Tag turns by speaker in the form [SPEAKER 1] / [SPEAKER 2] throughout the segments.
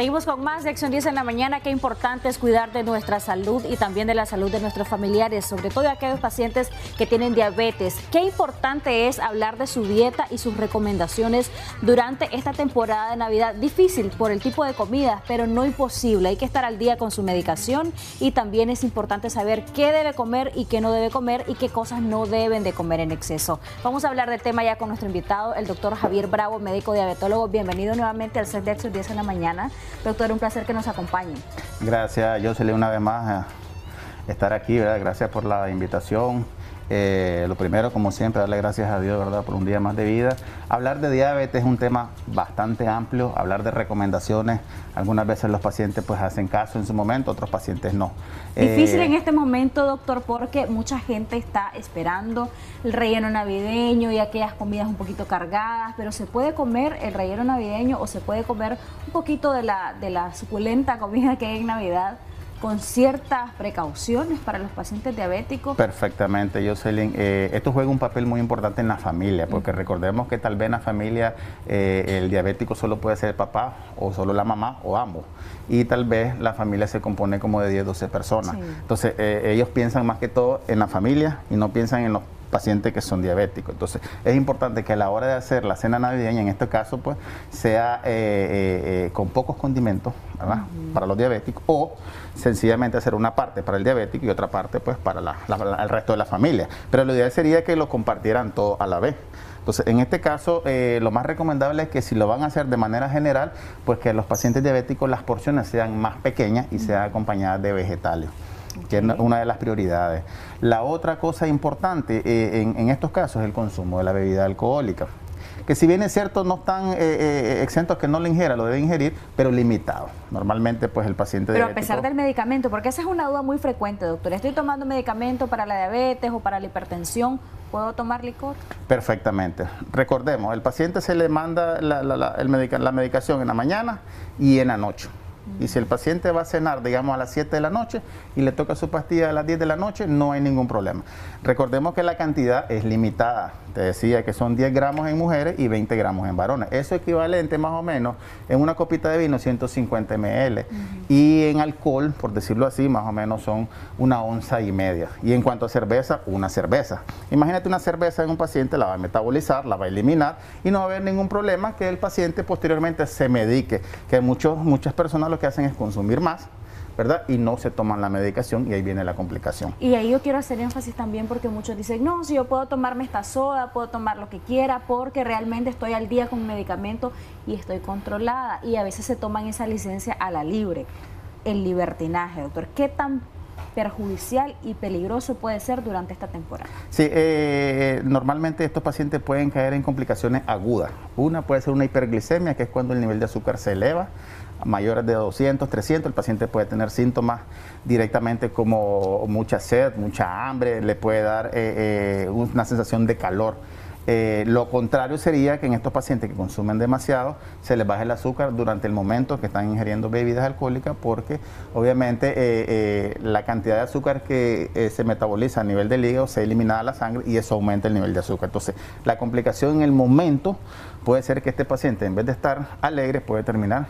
[SPEAKER 1] Seguimos con más de Acción 10 en la mañana. Qué importante es cuidar de nuestra salud y también de la salud de nuestros familiares, sobre todo de aquellos pacientes que tienen diabetes. Qué importante es hablar de su dieta y sus recomendaciones durante esta temporada de Navidad. Difícil por el tipo de comidas, pero no imposible. Hay que estar al día con su medicación y también es importante saber qué debe comer y qué no debe comer y qué cosas no deben de comer en exceso. Vamos a hablar del tema ya con nuestro invitado, el doctor Javier Bravo, médico diabetólogo. Bienvenido nuevamente al set de Acción 10 en la mañana. Doctor, un placer que nos acompañe.
[SPEAKER 2] Gracias, Jocelyn, una vez más a estar aquí, ¿verdad? Gracias por la invitación. Lo primero, como siempre, darle gracias a Dios, ¿verdad?, por un día más de vida. Hablar de diabetes es un tema bastante amplio, hablar de recomendaciones. Algunas veces los pacientes pues hacen caso en su momento, otros pacientes no.
[SPEAKER 1] Difícil en este momento, doctor, porque mucha gente está esperando el relleno navideño y aquellas comidas un poquito cargadas, pero se puede comer el relleno navideño o se puede comer un poquito de la suculenta comida que hay en Navidad con ciertas precauciones para los pacientes diabéticos.
[SPEAKER 2] Perfectamente, Jocelyn. Esto juega un papel muy importante en la familia, porque recordemos que tal vez en la familia el diabético solo puede ser el papá o solo la mamá o ambos. Y tal vez la familia se compone como de 10, 12 personas. Sí. Entonces ellos piensan más que todo en la familia y no piensan en los pacientes que son diabéticos. Entonces es importante que a la hora de hacer la cena navideña, en este caso pues sea con pocos condimentos, ¿verdad?, para los diabéticos, o sencillamente hacer una parte para el diabético y otra parte pues para el resto de la familia. Pero lo ideal sería que lo compartieran todo a la vez. Entonces, en este caso, lo más recomendable es que si lo van a hacer de manera general, pues que los pacientes diabéticos las porciones sean más pequeñas y sean acompañadas de vegetales, que es una de las prioridades. La otra cosa importante en estos casos es el consumo de la bebida alcohólica, que si bien es cierto no están exentos que no lo ingiera, lo debe ingerir, pero limitado. Normalmente pues el paciente
[SPEAKER 1] Pero
[SPEAKER 2] diabético,
[SPEAKER 1] a pesar del medicamento, porque esa es una duda muy frecuente, doctor. Estoy tomando medicamento para la diabetes o para la hipertensión, ¿puedo tomar licor?
[SPEAKER 2] Perfectamente. Recordemos, el paciente se le manda la medicación en la mañana y en la noche. Y si el paciente va a cenar, digamos, a las 7 de la noche y le toca su pastilla a las 10 de la noche, no hay ningún problema. Recordemos que la cantidad es limitada. Te decía que son 10 gramos en mujeres y 20 gramos en varones. Eso equivalente más o menos en una copita de vino 150 ml. Y en alcohol, por decirlo así, más o menos son 1,5 onzas. Y en cuanto a cerveza, una cerveza. Imagínate una cerveza en un paciente, la va a metabolizar, la va a eliminar y no va a haber ningún problema que el paciente posteriormente se medique. Que muchas personas lo que hacen es consumir más, ¿verdad?, y no se toman la medicación y ahí viene la complicación.
[SPEAKER 1] Y ahí yo quiero hacer énfasis también porque muchos dicen, no, si yo puedo tomarme esta soda, puedo tomar lo que quiera porque realmente estoy al día con medicamento y estoy controlada. Y a veces se toman esa licencia a la libre, el libertinaje, doctor. ¿Qué tan perjudicial y peligroso puede ser durante esta temporada?
[SPEAKER 2] Sí, normalmente estos pacientes pueden caer en complicaciones agudas. Una puede ser una hiperglicemia, que es cuando el nivel de azúcar se eleva, mayores de 200, 300, el paciente puede tener síntomas directamente como mucha sed, mucha hambre, le puede dar una sensación de calor. Lo contrario sería que en estos pacientes que consumen demasiado se les baje el azúcar durante el momento que están ingiriendo bebidas alcohólicas, porque obviamente la cantidad de azúcar que se metaboliza a nivel del hígado se elimina a la sangre y eso aumenta el nivel de azúcar. Entonces la complicación en el momento puede ser que este paciente, en vez de estar alegre, puede terminar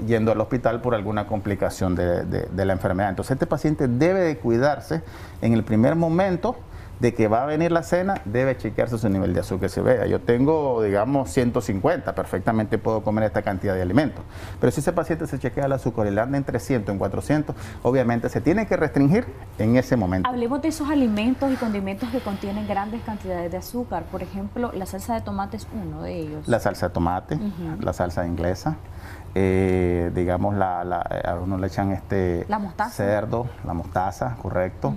[SPEAKER 2] yendo al hospital por alguna complicación de la enfermedad. Entonces este paciente debe de cuidarse en el primer momento de que va a venir la cena, debe chequearse su nivel de azúcar. Se vea, yo tengo, digamos, 150, perfectamente puedo comer esta cantidad de alimentos. Pero si ese paciente se chequea el azúcar y le anda en 300, en 400, obviamente se tiene que restringir en ese momento.
[SPEAKER 1] Hablemos de esos alimentos y condimentos que contienen grandes cantidades de azúcar. Por ejemplo, la salsa de tomate es uno de ellos.
[SPEAKER 2] La salsa de tomate, la salsa inglesa. Digamos, algunos le echan
[SPEAKER 1] la mostaza.
[SPEAKER 2] Cerdo, la mostaza, correcto,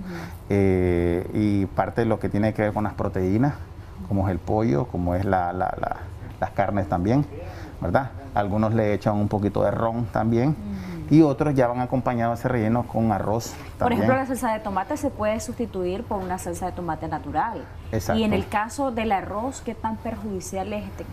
[SPEAKER 2] y parte de lo que tiene que ver con las proteínas, como es el pollo, como es las carnes también, ¿verdad? Algunos le echan un poquito de ron también, y otros ya van acompañados ese relleno con arroz también.
[SPEAKER 1] Por ejemplo, la salsa de tomate se puede sustituir por una salsa de tomate natural.
[SPEAKER 2] Exacto.
[SPEAKER 1] Y en el caso del arroz, ¿qué tan perjudicial es este?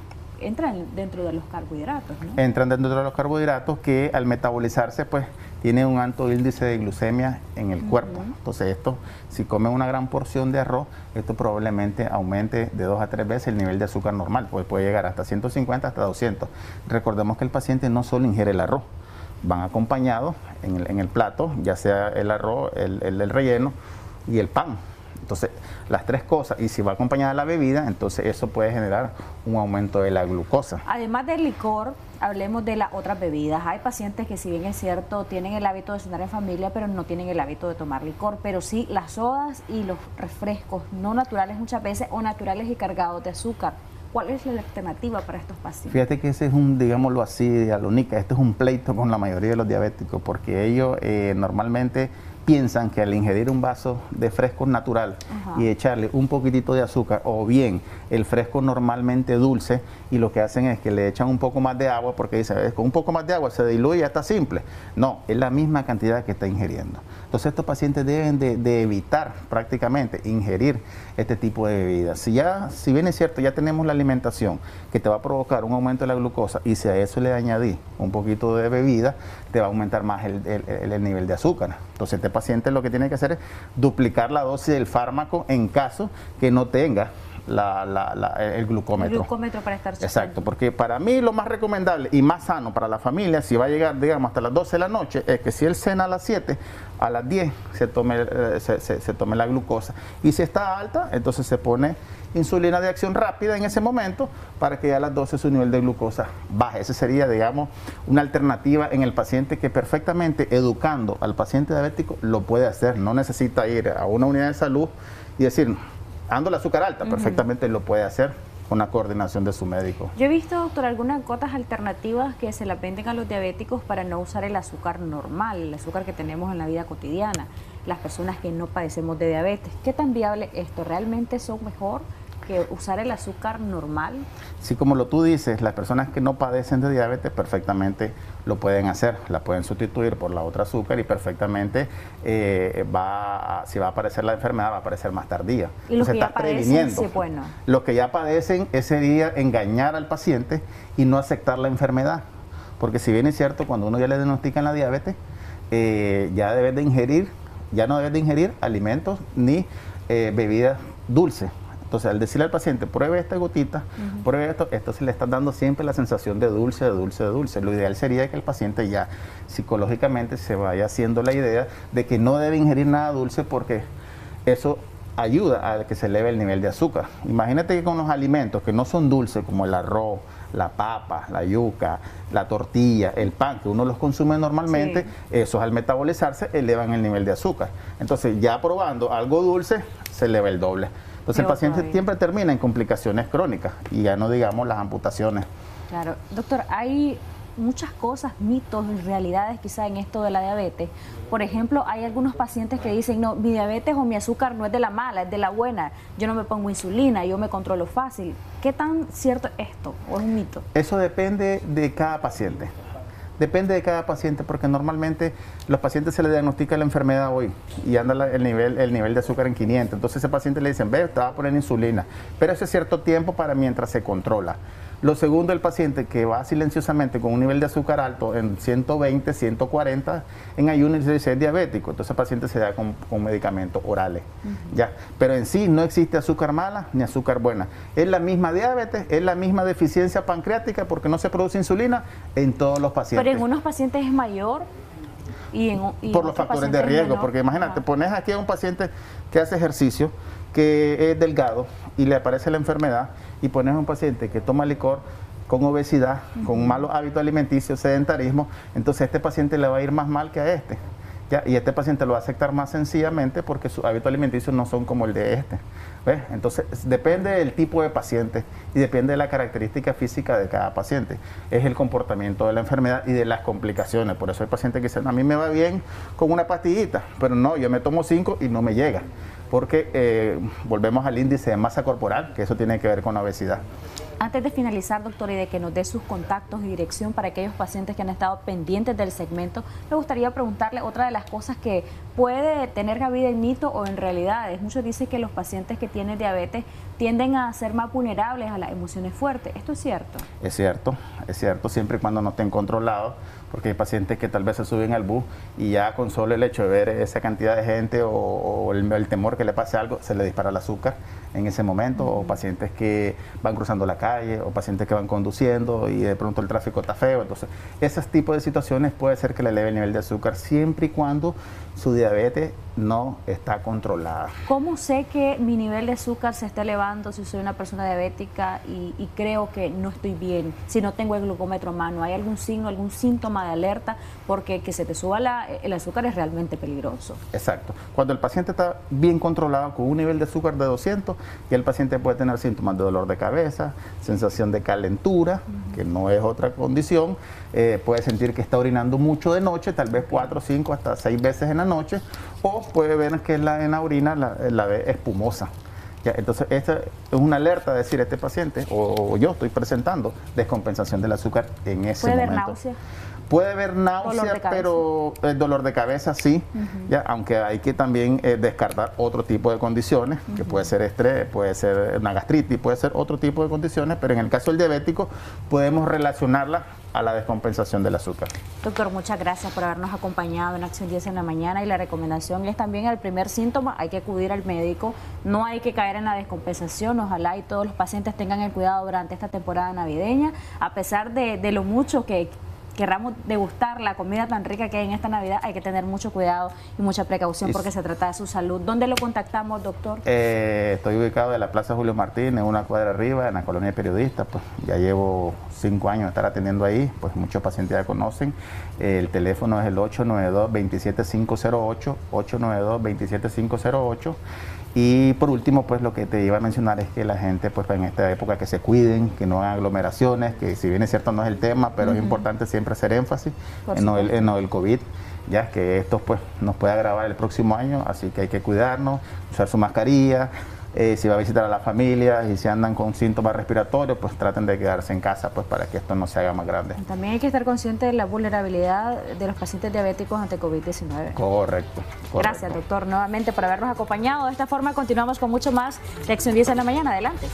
[SPEAKER 1] Entran dentro de los carbohidratos, ¿no?
[SPEAKER 2] Entran dentro de los carbohidratos que al metabolizarse pues tiene un alto índice de glucemia en el cuerpo. Entonces esto, si comen una gran porción de arroz, esto probablemente aumente de 2 a 3 veces el nivel de azúcar normal, pues puede llegar hasta 150 hasta 200. Recordemos que el paciente no solo ingiere el arroz, van acompañados en el plato, ya sea el arroz, el relleno y el pan. Entonces, las tres cosas, y si va acompañada la bebida, entonces eso puede generar un aumento de la glucosa.
[SPEAKER 1] Además del licor, hablemos de las otras bebidas. Hay pacientes que, si bien es cierto, tienen el hábito de cenar en familia, pero no tienen el hábito de tomar licor, pero sí las sodas y los refrescos no naturales muchas veces, o naturales y cargados de azúcar. ¿Cuál es la alternativa para estos pacientes?
[SPEAKER 2] Fíjate que ese es un, digámoslo así, Alunica, este es un pleito con la mayoría de los diabéticos, porque ellos normalmente piensan que al ingerir un vaso de fresco natural y echarle un poquitito de azúcar, o bien el fresco normalmente dulce, y lo que hacen es que le echan un poco más de agua, porque dicen, con un poco más de agua se diluye, ya está simple. No, es la misma cantidad que está ingiriendo. Entonces estos pacientes deben de evitar prácticamente ingerir este tipo de bebidas. Si bien es cierto, ya tenemos la alimentación que te va a provocar un aumento de la glucosa, y si a eso le añadí un poquito de bebida, te va a aumentar más el nivel de azúcar. Entonces este paciente lo que tiene que hacer es duplicar la dosis del fármaco en caso que no tenga el glucómetro.
[SPEAKER 1] El glucómetro para estar subiendo.
[SPEAKER 2] Exacto, porque para mí lo más recomendable y más sano para la familia, si va a llegar, digamos, hasta las 12 de la noche, es que si él cena a las 7, a las 10 se tome la glucosa. Y si está alta, entonces se pone insulina de acción rápida en ese momento para que ya a las 12 su nivel de glucosa baje. Esa sería, digamos, una alternativa en el paciente, que perfectamente educando al paciente diabético lo puede hacer. No necesita ir a una unidad de salud y decir, ando el azúcar alta, perfectamente lo puede hacer con la coordinación de su médico.
[SPEAKER 1] Yo he visto, doctor, algunas gotas alternativas que se las venden a los diabéticos para no usar el azúcar normal, el azúcar que tenemos en la vida cotidiana, las personas que no padecemos de diabetes. ¿Qué tan viable esto? ¿Realmente son mejor que usar el azúcar normal?
[SPEAKER 2] Sí, como tú dices, las personas que no padecen de diabetes perfectamente lo pueden hacer, la pueden sustituir por la otra azúcar, y perfectamente si va a aparecer la enfermedad, va a aparecer más tardía.
[SPEAKER 1] Y los que ya padecen, sí, bueno.
[SPEAKER 2] Los que ya padecen, ese día engañar al paciente y no aceptar la enfermedad, porque si bien es cierto, cuando uno ya le diagnostican la diabetes, ya no debe de ingerir alimentos ni bebidas dulces. Entonces, al decirle al paciente, pruebe esta gotita, pruebe esto se le está dando siempre la sensación de dulce, de dulce, de dulce. Lo ideal sería que el paciente ya psicológicamente se vaya haciendo la idea de que no debe ingerir nada dulce, porque eso ayuda a que se eleve el nivel de azúcar. Imagínate que con los alimentos que no son dulces, como el arroz, la papa, la yuca, la tortilla, el pan, que uno los consume normalmente, esos al metabolizarse elevan el nivel de azúcar. Entonces, ya probando algo dulce, se eleva el doble. Entonces el paciente siempre termina en complicaciones crónicas, y ya no digamos las amputaciones.
[SPEAKER 1] Claro. Doctor, hay muchas cosas, mitos y realidades quizá en esto de la diabetes. Por ejemplo, hay algunos pacientes que dicen, no, mi diabetes o mi azúcar no es de la mala, es de la buena. Yo no me pongo insulina, yo me controlo fácil. ¿Qué tan cierto es esto o es un mito?
[SPEAKER 2] Eso depende de cada paciente. Depende de cada paciente, porque normalmente los pacientes se les diagnostica la enfermedad hoy y anda el nivel de azúcar en 500. Entonces ese paciente le dicen, ve, te va a poner insulina. Pero ese es cierto tiempo para mientras se controla. Lo segundo, el paciente que va silenciosamente con un nivel de azúcar alto en 120, 140 en ayuno, y se dice es diabético. Entonces el paciente se da con medicamentos orales. ¿Ya? Pero en sí no existe azúcar mala ni azúcar buena. Es la misma diabetes, es la misma deficiencia pancreática, porque no se produce insulina en todos los pacientes.
[SPEAKER 1] Pero en unos pacientes es mayor y
[SPEAKER 2] por los factores de riesgo, porque imagínate, pones aquí a un paciente que hace ejercicio, que es delgado y le aparece la enfermedad, y pones a un paciente que toma licor, con obesidad, con malos hábitos alimenticios, sedentarismo, entonces a este paciente le va a ir más mal que a este. ¿Ya? Y este paciente lo va a aceptar más sencillamente porque sus hábitos alimenticios no son como el de este. ¿Ves? Entonces depende del tipo de paciente y depende de la característica física de cada paciente. Es el comportamiento de la enfermedad y de las complicaciones. Por eso hay pacientes que dicen, a mí me va bien con una pastillita, pero no, yo me tomo 5 y no me llega. Porque volvemos al índice de masa corporal, que eso tiene que ver con la obesidad.
[SPEAKER 1] Antes de finalizar, doctor, y de que nos dé sus contactos y dirección para aquellos pacientes que han estado pendientes del segmento, me gustaría preguntarle otra de las cosas que puede tener cabida en mito o en realidades. Muchos dicen que los pacientes que tienen diabetes tienden a ser más vulnerables a las emociones fuertes. ¿Esto es cierto? Es cierto, siempre y cuando no estén controlados, porque hay pacientes que tal vez se suben al bus y ya con solo el hecho de ver esa cantidad de gente o el temor
[SPEAKER 2] temor que le pase algo, se le dispara el azúcar en ese momento, o pacientes que van cruzando la calle, o pacientes que van conduciendo y de pronto el tráfico está feo. Entonces, esos tipos de situaciones puede ser que le eleve el nivel de azúcar siempre y cuando su diabetes no está controlada.
[SPEAKER 1] ¿Cómo sé que mi nivel de azúcar se está elevando si soy una persona diabética y creo que no estoy bien, si no tengo el glucómetro a mano? ¿Hay algún signo, algún síntoma de alerta? Porque que se te suba el azúcar es realmente peligroso.
[SPEAKER 2] Exacto. Cuando el paciente está bien controlado con un nivel de azúcar de 200, y el paciente puede tener síntomas de dolor de cabeza, sensación de calentura, que no es otra condición, puede sentir que está orinando mucho de noche, tal vez 4, 5, hasta 6 veces en la noche, o puede ver que en la orina la ve espumosa. Ya, entonces, esta es una alerta de decir, este paciente o yo estoy presentando descompensación del azúcar en ese momento.
[SPEAKER 1] ¿Puede haber náusea?
[SPEAKER 2] Puede haber náusea, pero el dolor de cabeza sí, ya, aunque hay que también descartar otro tipo de condiciones, que puede ser estrés, puede ser una gastritis, puede ser otro tipo de condiciones, pero en el caso del diabético podemos relacionarla a la descompensación del azúcar.
[SPEAKER 1] Doctor, muchas gracias por habernos acompañado en Acción 10 en la mañana, y la recomendación es también al primer síntoma, hay que acudir al médico, no hay que caer en la descompensación. Ojalá y todos los pacientes tengan el cuidado durante esta temporada navideña, a pesar de lo mucho que querramos degustar la comida tan rica que hay en esta Navidad, hay que tener mucho cuidado y mucha precaución porque se trata de su salud. ¿Dónde lo contactamos, doctor? Estoy
[SPEAKER 2] ubicado en la Plaza Julio Martín, en una cuadra arriba, en la colonia de periodistas. Pues ya llevo 5 años de estar atendiendo ahí, pues muchos pacientes ya conocen. El teléfono es el 892-27508, 892-27508. Y por último, pues lo que te iba a mencionar es que la gente, pues en esta época, que se cuiden, que no hagan aglomeraciones, que si bien es cierto no es el tema, pero es importante siempre hacer énfasis en lo del COVID, ya que esto pues nos puede agravar el próximo año, así que hay que cuidarnos, usar su mascarilla. Si va a visitar a la familia y si andan con síntomas respiratorios, pues traten de quedarse en casa, pues para que esto no se haga más grande.
[SPEAKER 1] También hay que estar consciente de la vulnerabilidad de los pacientes diabéticos ante COVID-19.
[SPEAKER 2] Correcto.
[SPEAKER 1] Gracias, doctor, nuevamente por habernos acompañado. De esta forma continuamos con mucho más de Acción 10 en la mañana. Adelante.